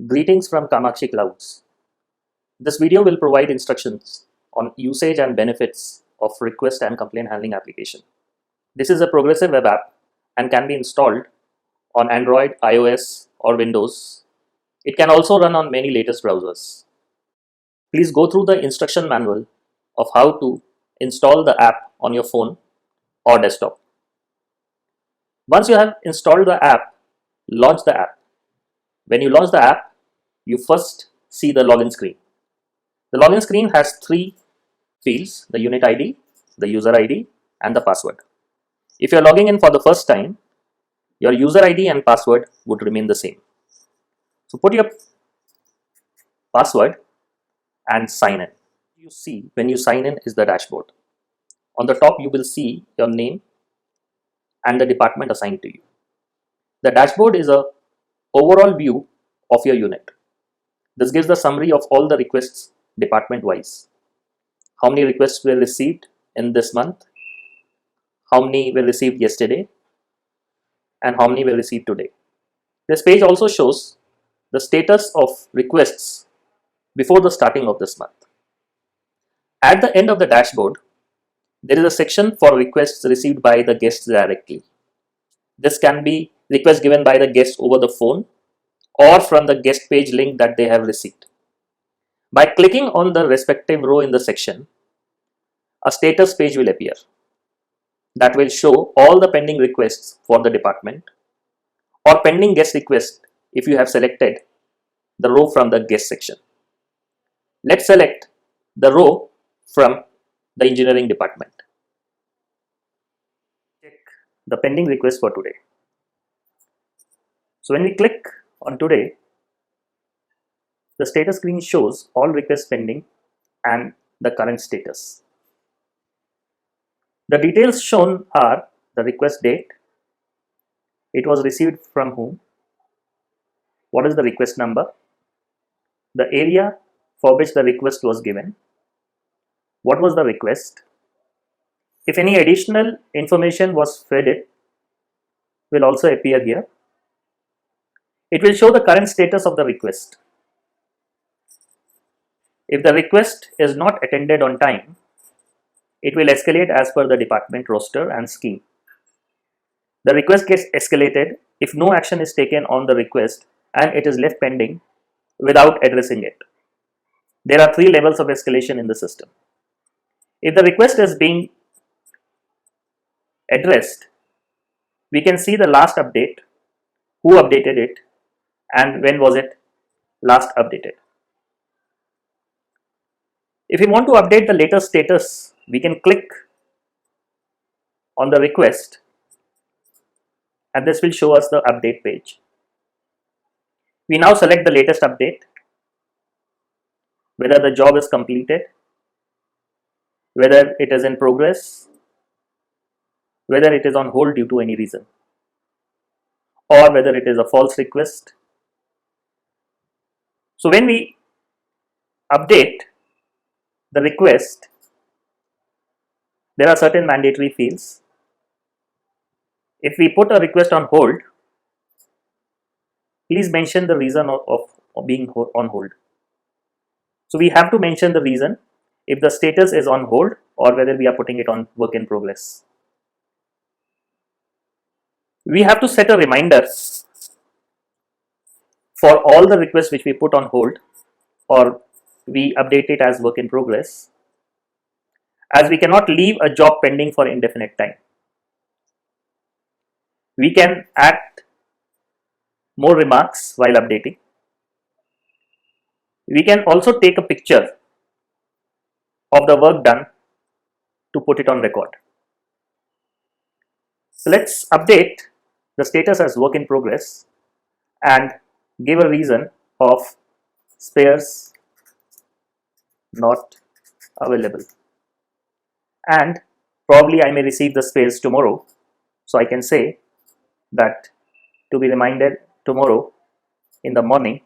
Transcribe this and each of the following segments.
Greetings from Kamakshi Clouds. This video will provide instructions on usage and benefits of request and complaint handling application. This is a progressive web app and can be installed on Android, iOS, or Windows. It can also run on many latest browsers. Please go through the instruction manual of how to install the app on your phone or desktop. Once you have installed the app, launch the app. When you launch the app, you first see the login screen. The login screen has three fields: the unit ID, the user ID, and the password. If you are logging in for the first time, your user ID and password would remain the same. So put your password and sign in. You see when you sign in is the dashboard. On the top you will see your name and the department assigned to you. The dashboard is a overall view of your unit. This gives the summary of all the requests department wise. How many requests were received in this month, how many were received yesterday, and how many were received today. This page also shows the status of requests before the starting of this month. At the end of the dashboard, there is a section for requests received by the guests directly. This can be requests given by the guest over the phone or from the guest page link that they have received. By clicking on the respective row in the section, a status page will appear that will show all the pending requests for the department or pending guest request if you have selected the row from the guest section. Let's select the row from the engineering department. Check the pending request for today. So when we click on today, the status screen shows all requests pending and the current status. The details shown are the request date, it was received from whom, what is the request number, the area for which the request was given, what was the request. If any additional information was fed in, will also appear here. It will show the current status of the request. If the request is not attended on time, it will escalate as per the department roster and scheme. The request gets escalated if no action is taken on the request and it is left pending without addressing it. There are three levels of escalation in the system. If the request is being addressed, we can see the last update, who updated it, and when was it last updated. If we want to update the latest status, we can click on the request and this will show us the update page. We now select the latest update, whether the job is completed, whether it is in progress, whether it is on hold due to any reason, or whether it is a false request. So when we update the request, there are certain mandatory fields. If we put a request on hold, please mention the reason of being on hold. So we have to mention the reason if the status is on hold or whether we are putting it on work in progress. We have to set a reminder for all the requests which we put on hold or we update it as work in progress, as we cannot leave a job pending for indefinite time. We can add more remarks while updating. We can also take a picture of the work done to put it on record. So let's update the status as work in progress and give a reason of spares not available, and probably I may receive the spares tomorrow, so I can say that to be reminded tomorrow in the morning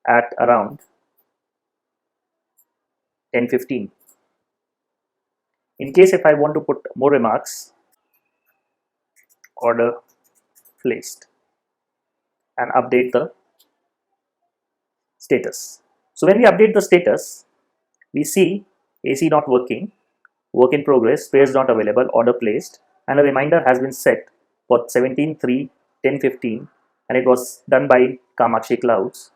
at around 10:15. In case if I want to put more remarks, order placed and update the status. So when we update the status, we see AC not working, work in progress, spares not available, order placed, and a reminder has been set for 17/3/10:15, and it was done by Kamakshi Clouds,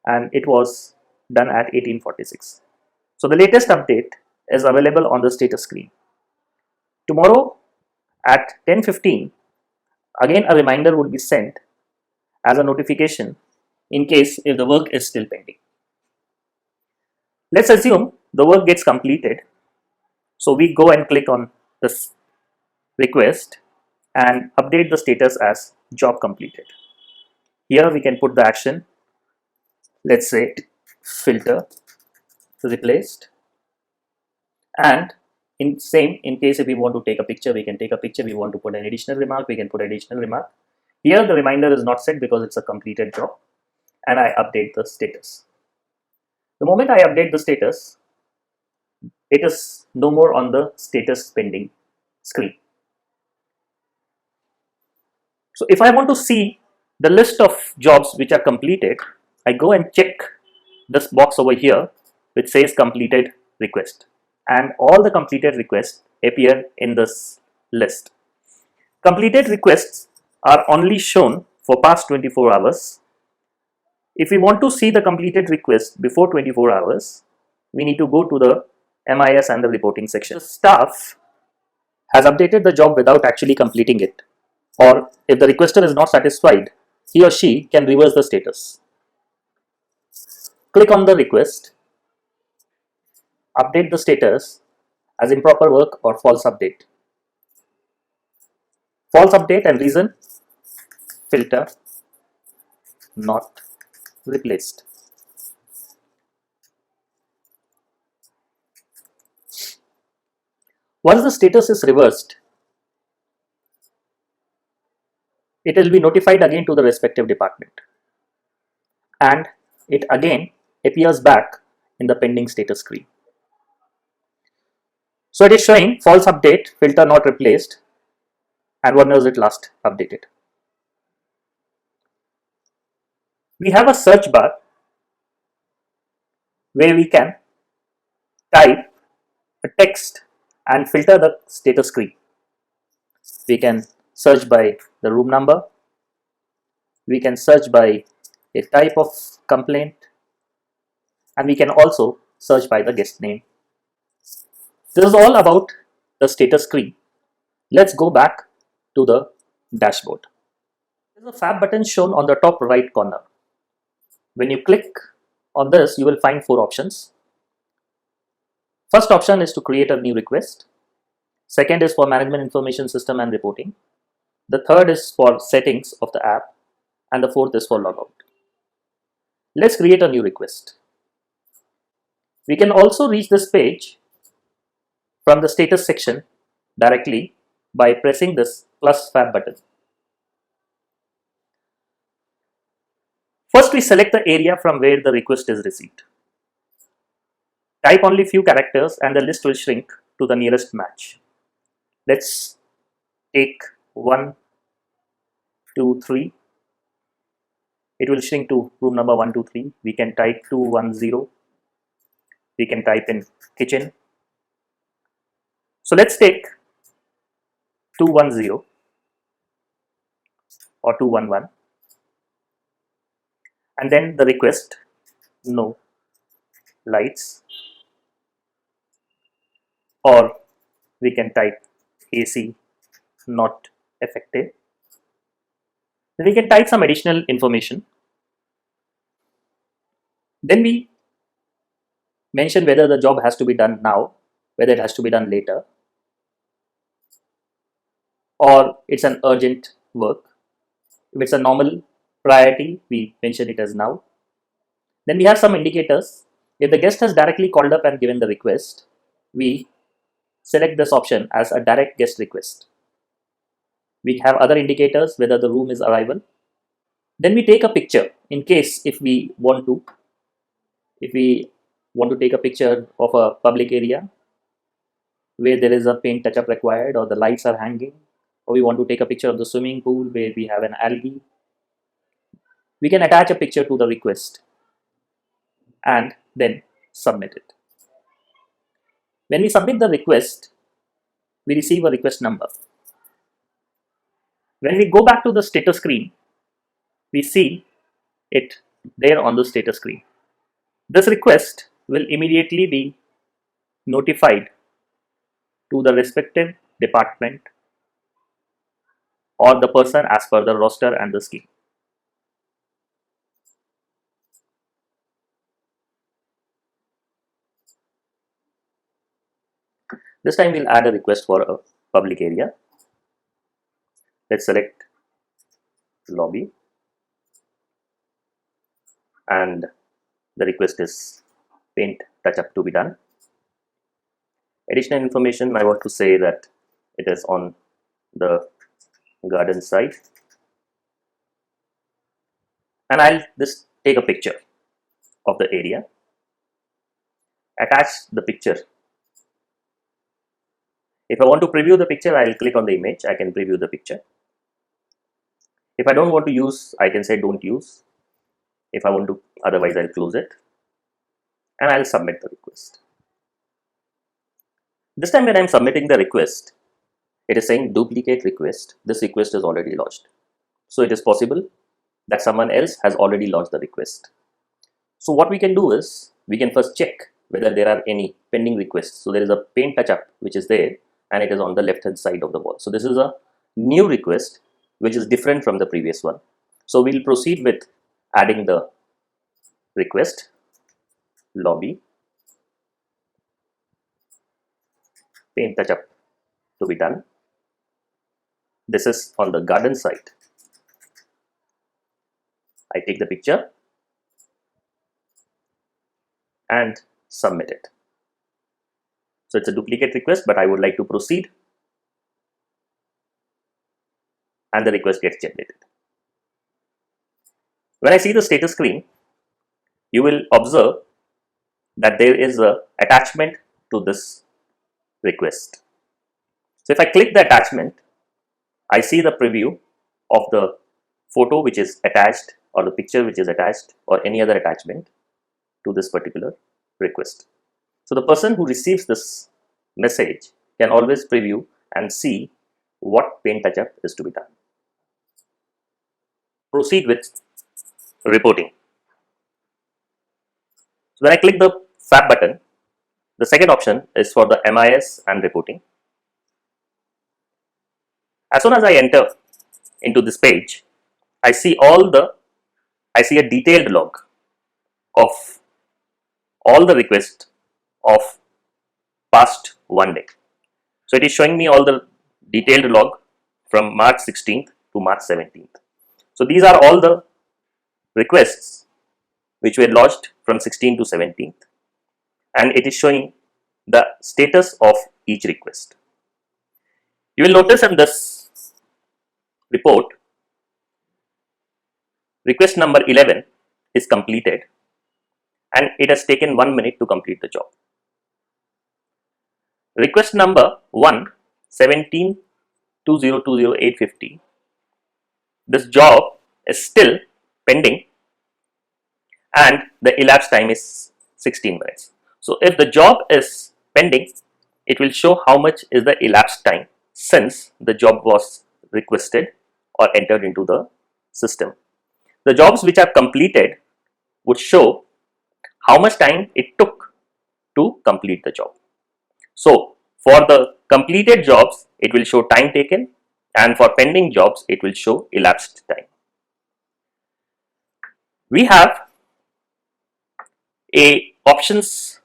and it was done at 18:46. So the latest update is available on the status screen. Tomorrow at 10:15, again a reminder would be sent as a notification in case if the work is still pending. Let's assume the work gets completed. So we go and click on this request and update the status as job completed. Here we can put the action, let's say filter replaced, and in case if we want to take a picture, we can take a picture. We want to put an additional remark, we can put additional remark. Here the reminder is not set because it's a completed job, and I update the status. The moment I update the status, it is no more on the status pending screen. So if I want to see the list of jobs which are completed, I go and check this box over here which says completed request, and all the completed requests appear in this list. Completed requests are only shown for past 24 hours. If we want to see the completed request before 24 hours, we need to go to the MIS and the reporting section. The staff has updated the job without actually completing it, or if the requester is not satisfied, he or she can reverse the status. Click on the request, update the status as improper work or false update. False update and reason, filter not replaced. Once the status is reversed, it will be notified again to the respective department, and it again appears back in the pending status screen. So it is showing false update, filter not replaced, and when was it last updated. We have a search bar where we can type a text and filter the status screen. We can search by the room number, we can search by a type of complaint, and we can also search by the guest name. This is all about the status screen. Let's go back to the dashboard. There is a Fab button shown on the top right corner. When you click on this, you will find 4 options. First option is to create a new request. Second is for management information system and reporting. The third is for settings of the app, and the fourth is for logout. Let's create a new request. We can also reach this page from the status section directly by pressing this plus Fab button. First, we select the area from where the request is received. Type only few characters and the list will shrink to the nearest match. Let's take 1, 2, 3. It will shrink to room number 1, 2, 3. We can type 210. We can type in kitchen. So let's take 210 or 211, and then the request, no lights, or we can type AC not effective. Then we can type some additional information. Then we mention whether the job has to be done now, whether it has to be done later, or it's an urgent work. If it's a normal priority, we mention it as now. Then we have some indicators. If the guest has directly called up and given the request, we select this option as a direct guest request. We have other indicators, whether the room is arrival. Then we take a picture in case if we want to take a picture of a public area where there is a paint touch-up required, or the lights are hanging, or we want to take a picture of the swimming pool where we have an algae. We can attach a picture to the request. and then submit it. When we submit the request, we receive a request number. When we go back to the status screen, we see it there on the status screen. This request will immediately be notified to the respective department or the person as per the roster and the scheme. This time we'll add a request for a public area. Let's select lobby, and the request is paint touch-up to be done. Additional information, I want to say that it is on the garden side, and I'll just take a picture of the area, attach the picture. If I want to preview the picture, I'll click on the image. I can preview the picture. If I don't want to use, I can say don't use. If I want to, otherwise I'll close it, and I'll submit the request. This time when I'm submitting the request, it is saying duplicate request. This request is already lodged. So it is possible that someone else has already lodged the request. So what we can do is, we can first check whether there are any pending requests. So there is a paint touch-up which is there, and it is on the left hand side of the wall. So this is a new request which is different from the previous one. So we'll proceed with adding the request, lobby, paint touch-up to be done. This is on the garden side. I take the picture and submit it. So it's a duplicate request, but I would like to proceed, and the request gets generated. When I see the status screen, you will observe that there is a attachment to this request. So if I click the attachment, I see the preview of the photo which is attached, or the picture which is attached, or any other attachment to this particular request. So the person who receives this message can always preview and see what paint touch-up is to be done. Proceed with reporting. So when I click the FAB button, the second option is for the MIS and reporting. As soon as I enter into this page, I see a detailed log of all the requests of past one day. So it is showing me all the detailed log from March 16th to March 17th. So these are all the requests which were lodged from 16th to 17th, and it is showing the status of each request. You will notice in this report, request number 11 is completed, and it has taken 1 minute to complete the job. Request number 1, 17/2020/850, this job is still pending, and the elapsed time is 16 minutes. So if the job is pending, it will show how much is the elapsed time since the job was requested or entered into the system. The jobs which are completed would show how much time it took to complete the job. So for the completed jobs, it will show time taken, and for pending jobs, it will show elapsed time. We have a options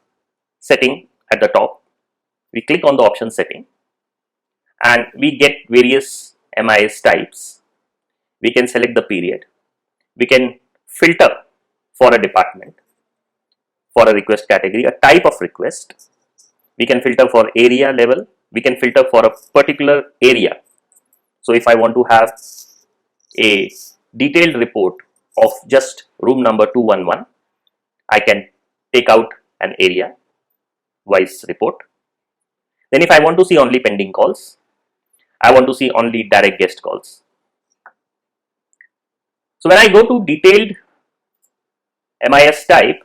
setting at the top. We click on the option setting, and we get various MIS types. We can select the period. We can filter for a department, for a request category, a type of request. We can filter for area level. We can filter for a particular area. So if I want to have a detailed report of just room number 211, I can take out an area wise report. Then if I want to see only pending calls, I want to see only direct guest calls. So when I go to detailed MIS type,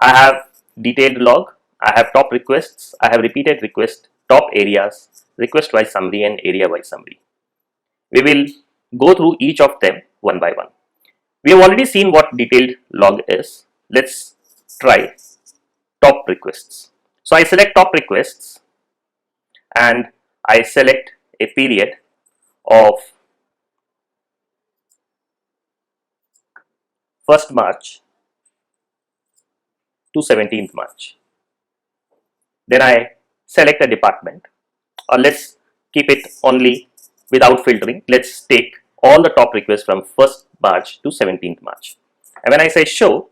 I have detailed log, I have top requests, I have repeated request, top areas, request wise summary and area wise summary. We will go through each of them one by one. We have already seen what detailed log is. Let's try top requests. So I select top requests and I select a period of 1st March to 17th March. Then I select a department, or let's keep it only without filtering. Let's take all the top requests from 1st March to 17th March. And when I say show,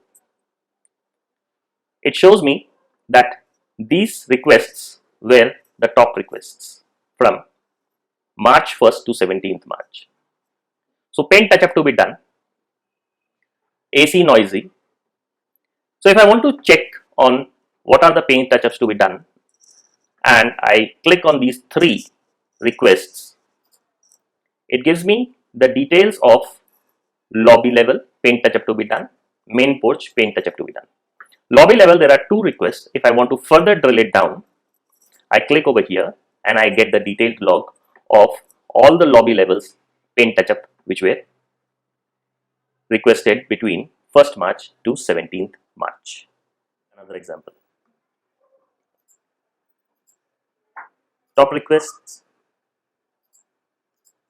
it shows me that these requests were the top requests from March 1st to 17th March. So paint touch up to be done, AC noisy. So if I want to check on what are the paint touch ups to be done, and I click on these 3 requests, it gives me the details of lobby level paint touch up to be done, main porch paint touch up to be done. Lobby level, there are 2 requests. If I want to further drill it down, I click over here and I get the detailed log of all the lobby levels paint touch up which were requested between 1st March to 17th March. Another example. Top requests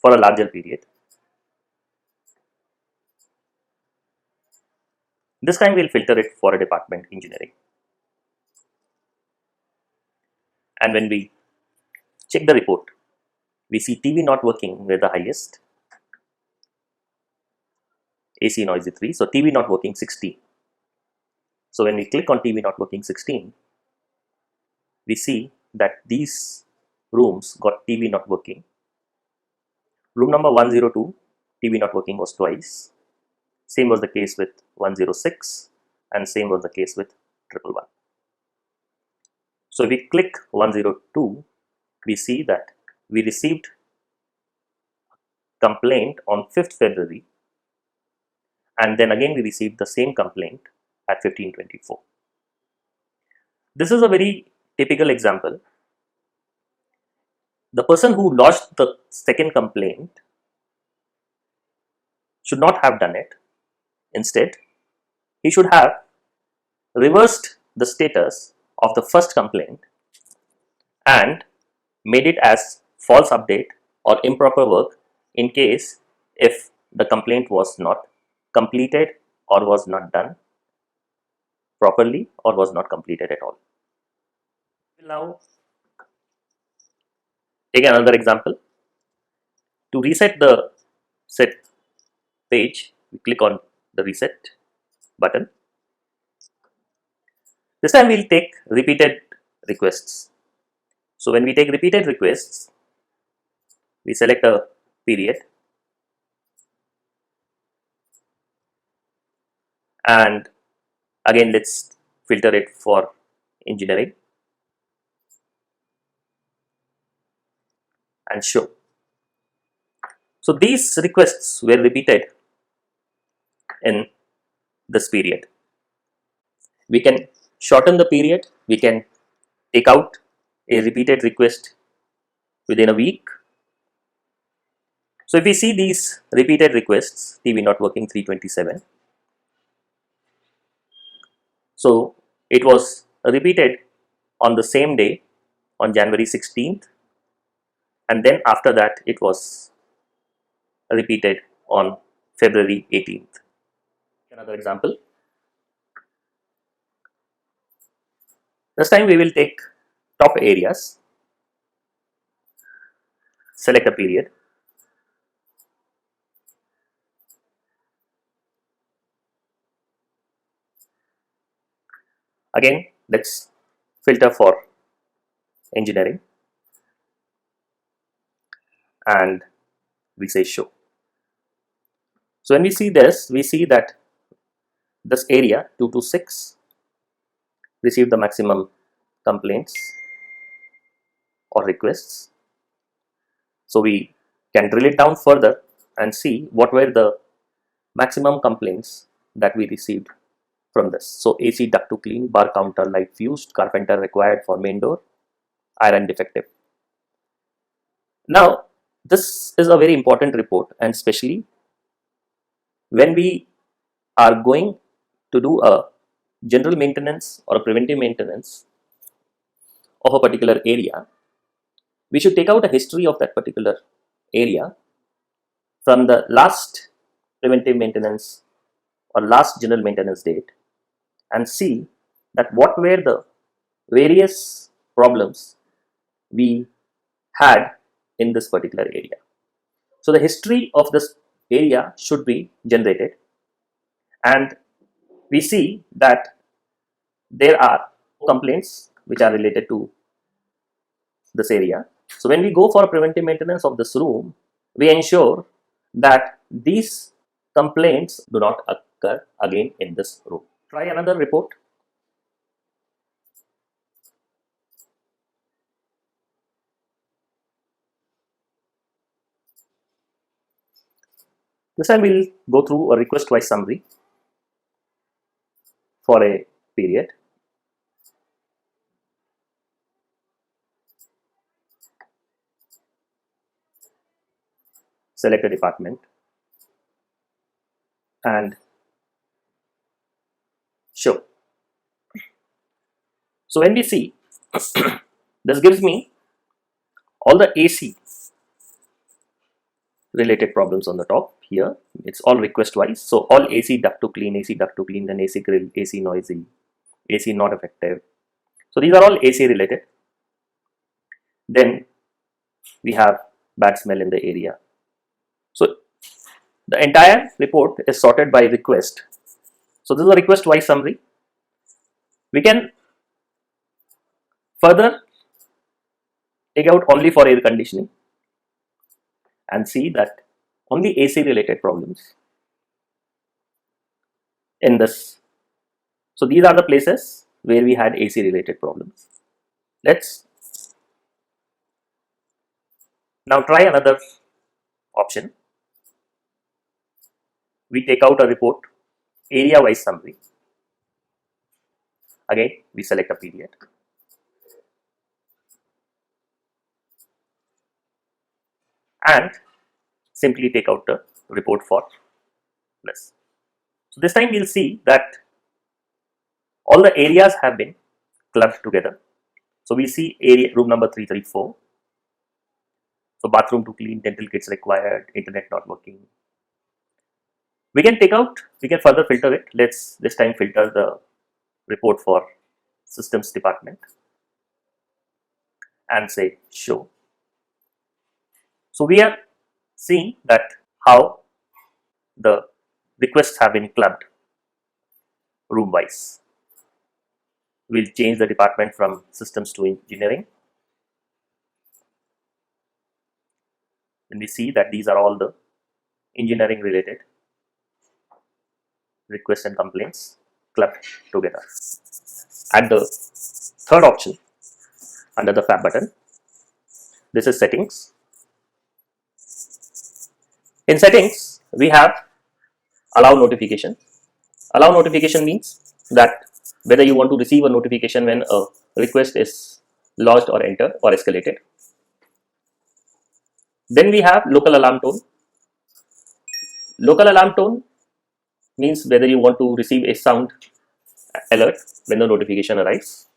for a larger period. This time we'll filter it for a department engineering. And when we check the report, we see TV not working were the highest, AC noisy 3, so TV not working 16. So when we click on TV not working 16, we see that these rooms got TV not working. Room number 102, TV not working was twice. Same was the case with 106 and same was the case with 111. So if we click 102, we see that we received complaint on 5th February and then again we received the same complaint at 1524. This is a very typical example. The person who lodged the second complaint should not have done it. Instead, he should have reversed the status of the first complaint and made it as false update or improper work in case if the complaint was not completed or was not done properly or was not completed at all. Now, take another example. To reset the set page, we click on the reset button. This time we'll take repeated requests. So when we take repeated requests, we select a period and again let's filter it for engineering and show. So these requests were repeated in this period. We can shorten the period, we can take out a repeated request within a week. So if we see these repeated requests, TV not working 327. So it was repeated on the same day on January 16th and then after that it was repeated on February 18th. Another example. This time we will take top areas, select a period, again let's filter for engineering and we say show. So when we see this, we see that this area 226 received the maximum complaints or requests. So we can drill it down further and see what were the maximum complaints that we received from this. So AC duct to clean, bar counter light fused, carpenter required for main door, iron defective. Now this is a very important report, and especially when we are going to do a general maintenance or a preventive maintenance of a particular area, we should take out a history of that particular area from the last preventive maintenance or last general maintenance date and see that what were the various problems we had in this particular area. So the history of this area should be generated, and we see that there are complaints which are related to this area. So when we go for preventive maintenance of this room, we ensure that these complaints do not occur again in this room. Try another report. This time we'll go through a request-wise summary for a period. Select a department and show. So when we see, this gives me all the AC related problems on the top here. It's all request wise. So all AC duct to clean, AC duct to clean, then AC grill, AC noisy, AC not effective. So these are all AC related. Then we have bad smell in the area. So the entire report is sorted by request. So this is a request wise summary. We can further take out only for air conditioning and see that only AC related problems in this. So these are the places where we had AC related problems. Let's now try another option. We take out a report, area wise summary. Again, we select a period. And simply take out the report for this. So this time we'll see that all the areas have been clubbed together. So we see area room number 334. So bathroom to clean, dental kits required, internet not working. We can take out, we can further filter it. Let's this time filter the report for systems department and say show. So we are seeing that how the requests have been clubbed room wise. We'll change the department from systems to engineering. And we see that these are all the engineering related requests and complaints clubbed together. At the third option under the Fab button, this is settings. In settings, we have allow notification. Allow notification means that whether you want to receive a notification when a request is lodged or entered or escalated. Then we have local alarm tone. Local alarm tone means whether you want to receive a sound alert when the notification arrives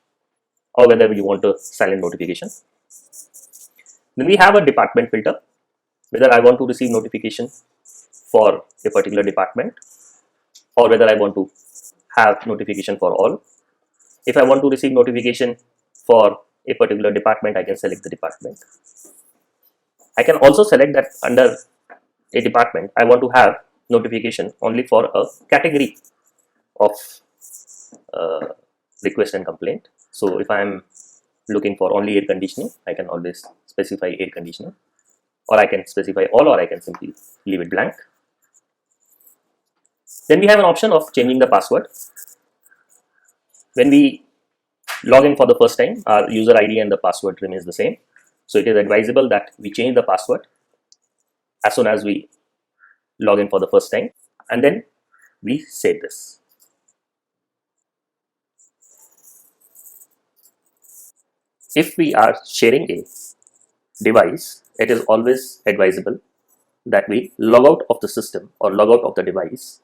or whether you want a silent notification. Then we have a department filter, whether I want to receive notification for a particular department or whether I want to have notification for all. If I want to receive notification for a particular department, I can select the department. I can also select that under a department, I want to have notification only for a category of request and complaint. So if I am looking for only air conditioning, I can always specify air conditioning, or I can specify all, or I can simply leave it blank. Then we have an option of changing the password. When we log in for the first time, our user ID and the password remains the same. So it is advisable that we change the password as soon as we log in for the first time, and then we save this. If we are sharing a device, it is always advisable that we log out of the system or log out of the device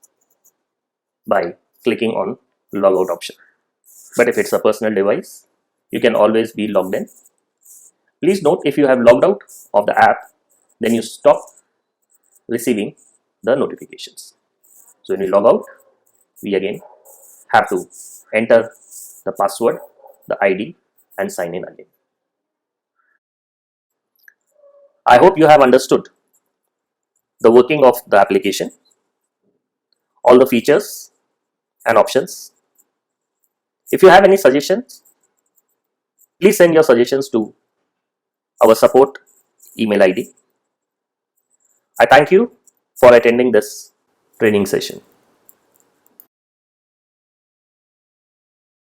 by clicking on logout option. But if it's a personal device, you can always be logged in. Please note, if you have logged out of the app, then you stop receiving the notifications. So when we log out, we again have to enter the password, the ID, and sign in again. I hope you have understood the working of the application, all the features and options. If you have any suggestions, please send your suggestions to our support email ID. I thank you for attending this training session.